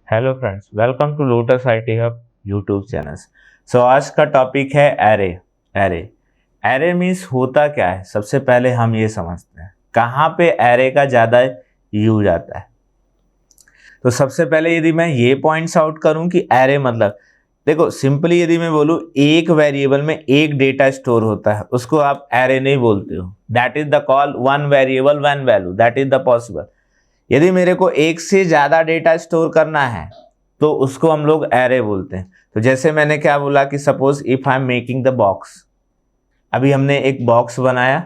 Hello friends, welcome to Lotus IT hub YouTube channel. So आज का topic है array. Array array means होता क्या है, सबसे पहले हम ये समझते हैं कहाँ पे एरे का ज़्यादा यूज आता है। तो सबसे पहले यदि मैं ये पॉइंट्स आउट करूं कि एरे मतलब, देखो सिंपली यदि मैं बोलूं एक वेरिएबल में एक डेटा स्टोर होता है, उसको आप एरे नहीं बोलते हो। That is the call one variable one value, that is the possible. यदि मेरे को एक से ज़्यादा डेटा स्टोर करना है तो उसको हम लोग एरे बोलते हैं। तो जैसे मैंने क्या बोला कि suppose if I am making the box, अभी हमने एक बॉक्स बनाया,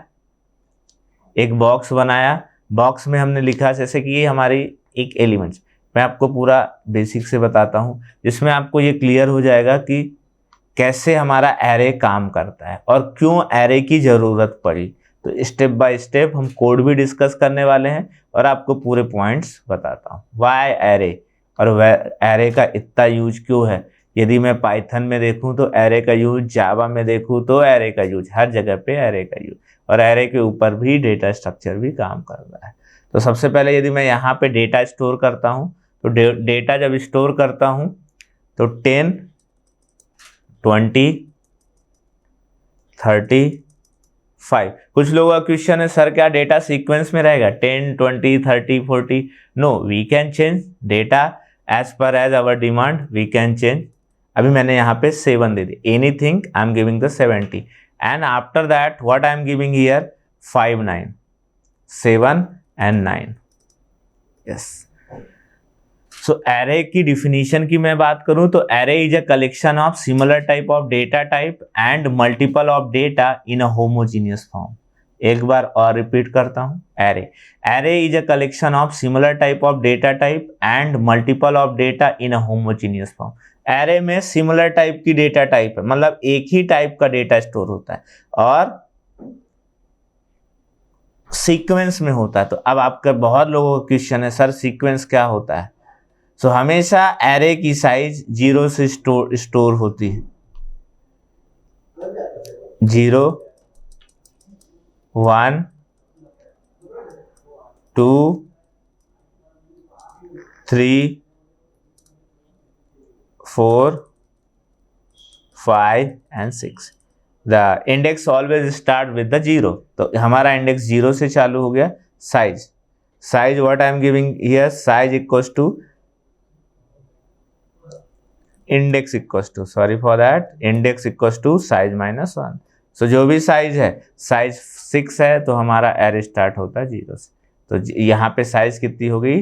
बॉक्स में हमने लिखा जैसे कि ये हमारी एक एलिमेंट्स। मैं आपको पूरा बेसिक से बताता हूँ जिसमें आपको ये क्लियर हो जाएगा कि कैसे हमारा एरे काम करता है और क्यों एरे की ज़रूरत पड़ी। तो स्टेप बाय स्टेप हम कोड भी डिस्कस करने वाले हैं और आपको पूरे पॉइंट्स बताता हूँ वाई एरे और एरे का इतना यूज क्यों है। यदि मैं पाइथन में देखूं तो एरे का यूज, जावा में देखूं तो एरे का यूज, हर जगह पे एरे का यूज, और एरे के ऊपर भी डेटा स्ट्रक्चर भी काम कर रहा है। तो सबसे पहले यदि मैं यहाँ पे डेटा स्टोर करता हूँ तो डेटा जब स्टोर करता हूँ तो 10, 20, 35। कुछ लोगों का क्वेश्चन है सर क्या डेटा सीक्वेंस में रहेगा 10, 20, 30, 40? No, we can change data as per as our demand, we can change. अभी मैंने यहाँ पे 7 दे दी, anything I am giving the 70 and after that what I am giving here 5, 9, 7 and 9। Yes. So array की definition की मैं बात करूं तो array is a collection of similar type of data type and multiple of data in a homogeneous form. एक बार और repeat करता हूं, array array is a collection of similar type of data type and multiple of data in a homogeneous form. Array में similar type की data type है, मतलब एक ही type का डेटा स्टोर होता है और सीक्वेंस में होता है। तो अब आपका बहुत लोगों का क्वेश्चन है सर सीक्वेंस क्या होता है। सो हमेशा एरे की साइज 0 से स्टोर होती है। 0, 1, 2, 3, 4, 5 and 6। The index always start with the 0। तो हमारा इंडेक्स 0 से चालू हो गया। Size, size what I am giving here, size equals to index equals to, sorry for that, index equals to size minus 1। So जो भी साइज है, size 6 है तो हमारा एरे स्टार्ट होता है 0 से। तो यहाँ पे साइज कितनी हो गई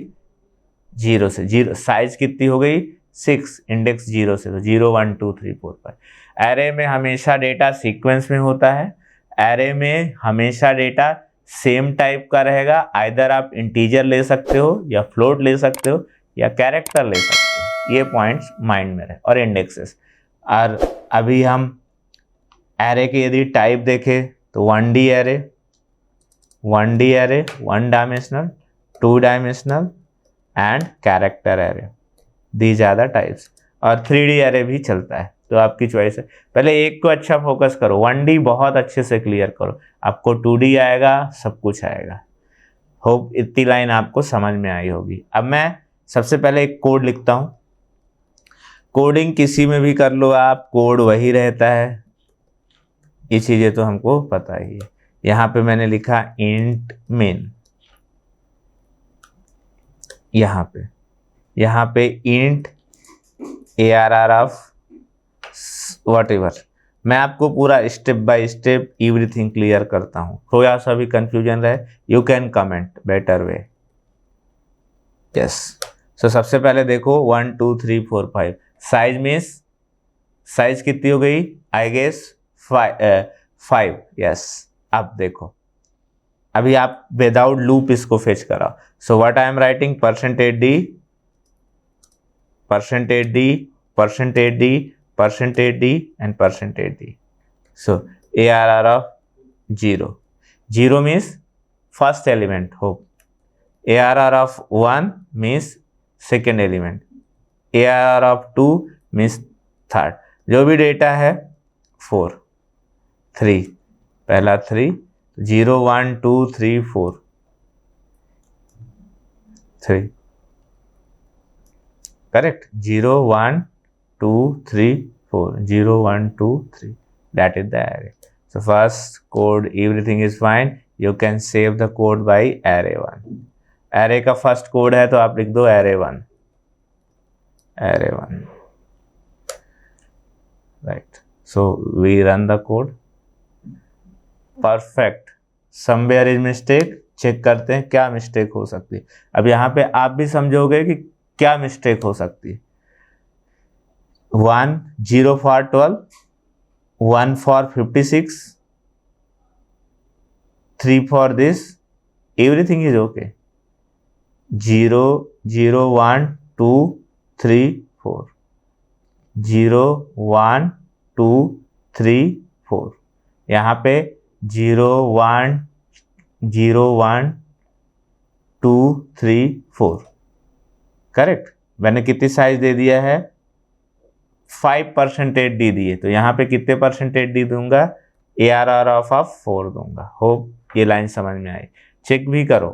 0 से, 0 साइज कितनी हो गई 6, इंडेक्स 0 से, तो 0, 1, 2, 3, 4, 5। एरे में हमेशा डेटा सीक्वेंस में होता है। एरे में हमेशा डेटा सेम टाइप का रहेगा, आइदर आप इंटीजर ले सकते हो या फ्लोट ले सकते हो या कैरेक्टर ले सकते हो, ये पॉइंट्स माइंड में रहे, और इंडेक्सेस। और अभी हम एरे के यदि टाइप देखें तो 1D array, 1D array, 1 dimensional, 2 dimensional and character array, these are the types. और 3D एरे भी चलता है, तो आपकी चॉइस है। पहले एक को अच्छा फोकस करो, 1D बहुत अच्छे से क्लियर करो, आपको 2D आएगा, सब कुछ आएगा। होप इतनी लाइन आपको समझ में आई होगी। अब मैं सबसे पहले एक कोड लिखता हूं। कोडिंग किसी में भी कर लो आप, कोड वही रहता है, ये चीजें तो हमको पता ही है। यहां पे मैंने लिखा इंट मेन, यहाँ पे int ARR of whatever. मैं आपको पूरा step by step everything clear करता हूँ, थोड़ा सा भी कंफ्यूजन रहे you can comment better way. Yes. So सबसे पहले देखो 1, 2, 3, 4, 5। साइज मीन्स, साइज कितनी हो गई आई गेस 5। यस। अब देखो, अभी आप विदाउट लूप इसको फेच कराओ। So what I am writing, %d, %d, %d, %d and %d. So ARR of 0. 0 means first element, hope. ARR of 1 means second element. ARR of 2 means third. जो भी data है 4, 3, पहला 3, 0, 1, 2, 3, 4, 3, correct? 0 1 2 3 4, 0 1 2 3, that is the array. So first code everything is fine, you can save the code by array1. array का first code है तो आप लिख दो array1, array1, right? So we run the code, perfect. somewhere is mistake, check करते हैं क्या mistake हो सकती है। अब यहाँ पे आप भी समझोगे कि क्या मिस्टेक हो सकती है। 1 0 for 12, 1 for 56, 3 for this, everything is okay. 0 0 1 2 3 4, 0 1 2 3 4, यहाँ पे 0 1 0 1 2 3 4, करेक्ट। मैंने कितनी साइज दे दिया है, 5% डी दिए, तो यहाँ पे कितने परसेंटेज डी दूंगा, ARR ऑफ 4 दूंगा। होप ये लाइन समझ में आई। चेक भी करो,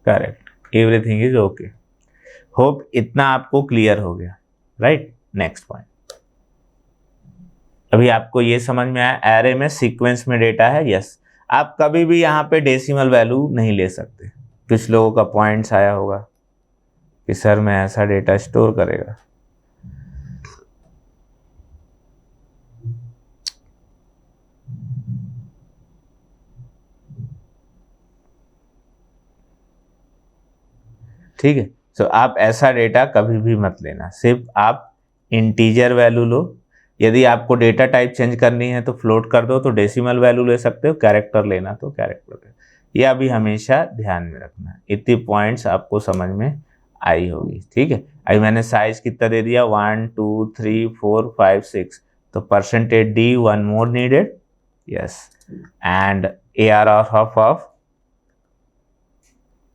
correct, everything is okay. Hope इतना आपको क्लियर हो गया, राइट। नेक्स्ट पॉइंट, अभी आपको ये समझ में आया एरे में सीक्वेंस में डेटा है, यस। आप कभी भी यहाँ पे डेसिमल वैल्यू नहीं ले सकते। कुछ लोगों का पॉइंट्स आया होगा कि सर मैं ऐसा डेटा स्टोर करेगा, ठीक है। तो आप ऐसा डेटा कभी भी मत लेना, सिर्फ आप इंटीजर वैल्यू लो। यदि आपको डेटा टाइप चेंज करनी है तो फ्लोट कर दो, तो डेसिमल वैल्यू ले सकते हो, कैरेक्टर लेना तो कैरेक्टर ले। ये अभी हमेशा ध्यान में रखना है। इतनी पॉइंट्स आपको समझ में आई होगी, ठीक है। अभी मैंने साइज कितना दे दिया, 1 2 3 4 5 6, तो percentage D 1 more needed, yes, and ARR of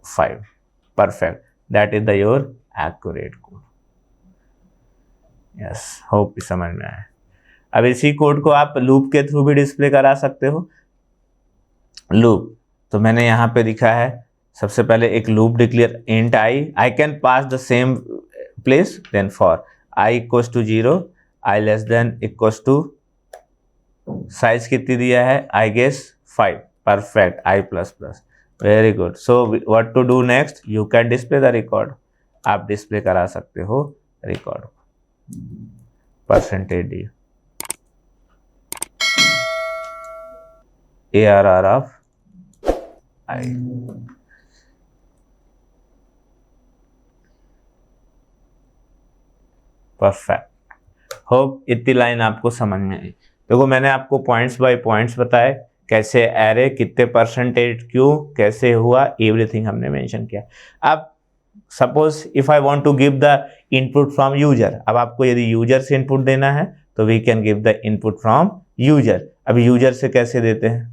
5, perfect, that is the your accurate code, yes। hope समझ में आए। अब इसी कोड को आप लूप के थ्रू भी डिस्प्ले करा सकते हो। लूप तो मैंने यहाँ पे लिखा है, सबसे पहले एक loop declare, int I can pass the same place, then for I equals to 0, I less than equals to, size कितनी दिया है, I guess 5, perfect, I plus plus, very good. So what to do next, you can display the record, आप display करा सकते हो record, percentage D ARR of I, perfect. Hope इतनी line आपको समझ में आई। देखो मैंने आपको पॉइंट्स बाय पॉइंट्स बताए, कैसे एरे कितने परसेंटेज क्यों कैसे हुआ, एवरीथिंग हमने मेंशन किया। अब suppose if I want to give the input from user, अब आपको यदि यूजर से इनपुट देना है तो we can give the input from user. अब यूजर से कैसे देते हैं,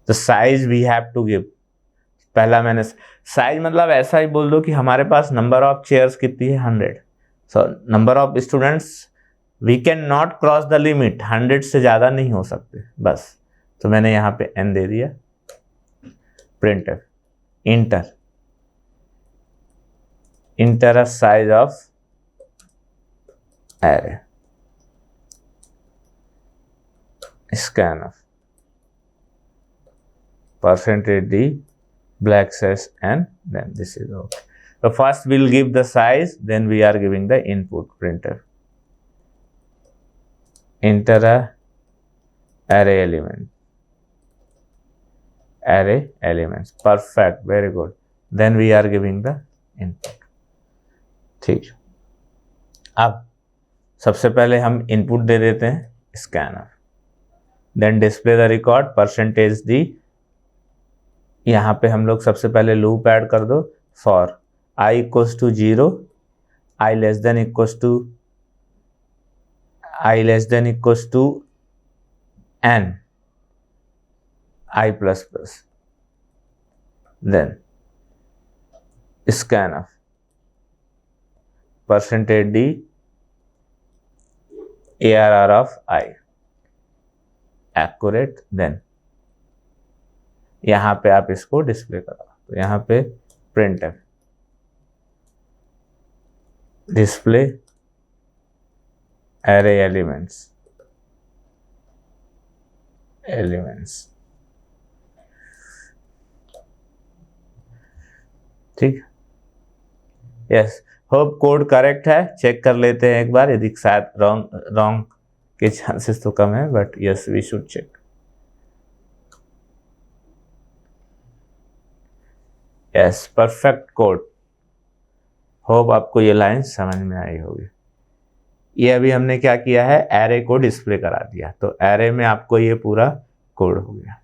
तो size we have to give. पहला मैंने साइज मतलब ऐसा ही बोल दो कि हमारे पास नंबर ऑफ चेयर्स कितनी है, 100, so number of students we can not cross the limit, 100 से ज़्यादा नहीं हो सकते, बस। तो मैंने यहाँ पे n दे दिया, printer inter a size of array, scan of percentage d black says and then this is okay. So first we'll give the size, then we are giving the input, printer enter a array elements, perfect, very good, then we are giving the input, ठीक। अब सबसे पहले हम input दे देते हैं scanner, then display the record, percentage D, यहाँ पे हम लोग सबसे पहले लूप ऐड कर दो, for I equals to 0, I less than equals to n, I plus plus, then scan of percentage D ARR of I, accurate, then यहाँ पे आप इसको डिस्प्ले करो, तो यहाँ पे printf डिस्प्ले array एलिमेंट्स, ठीक। यस, होप कोड करेक्ट है, चेक कर लेते हैं एक बार, यदि शायद रॉन्ग के चांसेस तो कम है, but yes we should check. Yes, perfect code. Hope आपको ये लाइन समझ में आई होगी। ये अभी हमने क्या किया है, एरे को डिस्प्ले करा दिया, तो एरे में आपको ये पूरा कोड हो गया,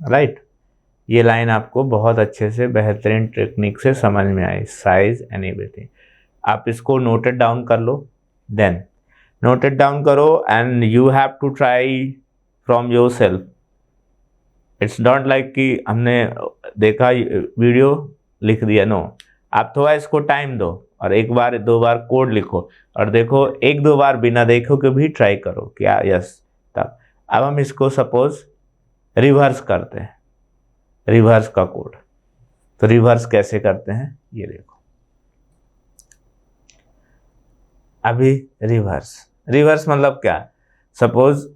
राइट। ये लाइन आपको बहुत अच्छे से बेहतरीन टेक्निक से समझ में आई, साइज एंड एवरीथिंग। आप इसको नोटेड डाउन कर लो, देन नोटेड डाउन करो and you have to try from yourself. It's not like कि हमने देखा वीडियो लिख दिया, नो। आप थोड़ा इसको टाइम दो और एक बार दो बार कोड लिखो और देखो, एक दो बार बिना देखो के भी ट्राई करो क्या, यस। तब अब हम इसको सपोज रिवर्स करते हैं, रिवर्स का कोड। तो रिवर्स कैसे करते हैं ये देखो। अभी रिवर्स मतलब क्या, suppose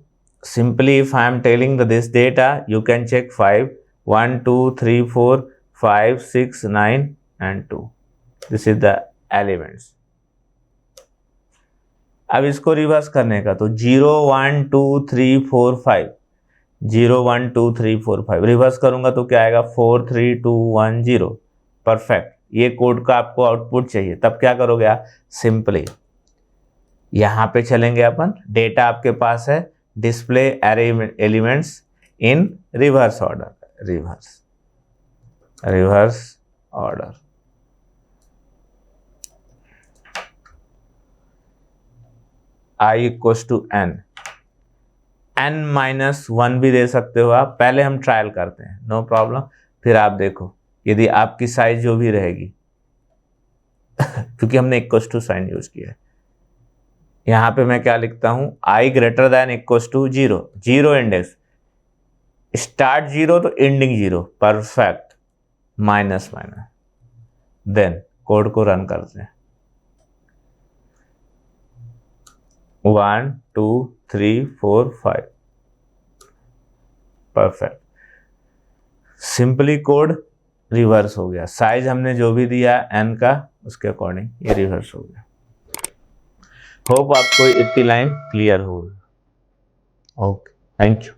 simply if I am telling this data, you can check 5 1 2 3 4 5 6 9 and 2. This is the elements. अब इसको रिवर्स करने का तो 0 1 2 3 4 5, 0 1 2 3 4 5 रिवर्स करूंगा तो क्या आएगा, 4 3 2 1 0। परफेक्ट, ये कोड का आपको आउटपुट चाहिए। तब क्या करोगे आप, सिंपली यहां पे चलेंगे अपन, डेटा आपके पास है, display array elements in reverse order, reverse order. i equals to n-1 भी दे सकते हो आप, पहले हम ट्रायल करते हैं, नो प्रॉब्लम। फिर आप देखो यदि आपकी साइज जो भी रहेगी क्योंकि हमने इक्वल्स टू साइन यूज किया है, यहां पे मैं क्या लिखता हूं, i greater than equals to 0, 0 index, start 0 तो ending 0, perfect, minus, then code को रन करते हैं, 1 2 3 4 5, परफेक्ट। सिंपली कोड रिवर्स हो गया, साइज हमने जो भी दिया n का उसके अकॉर्डिंग ये रिवर्स हो गया। होप आपको इतनी लाइन क्लियर हो। Okay, thank you.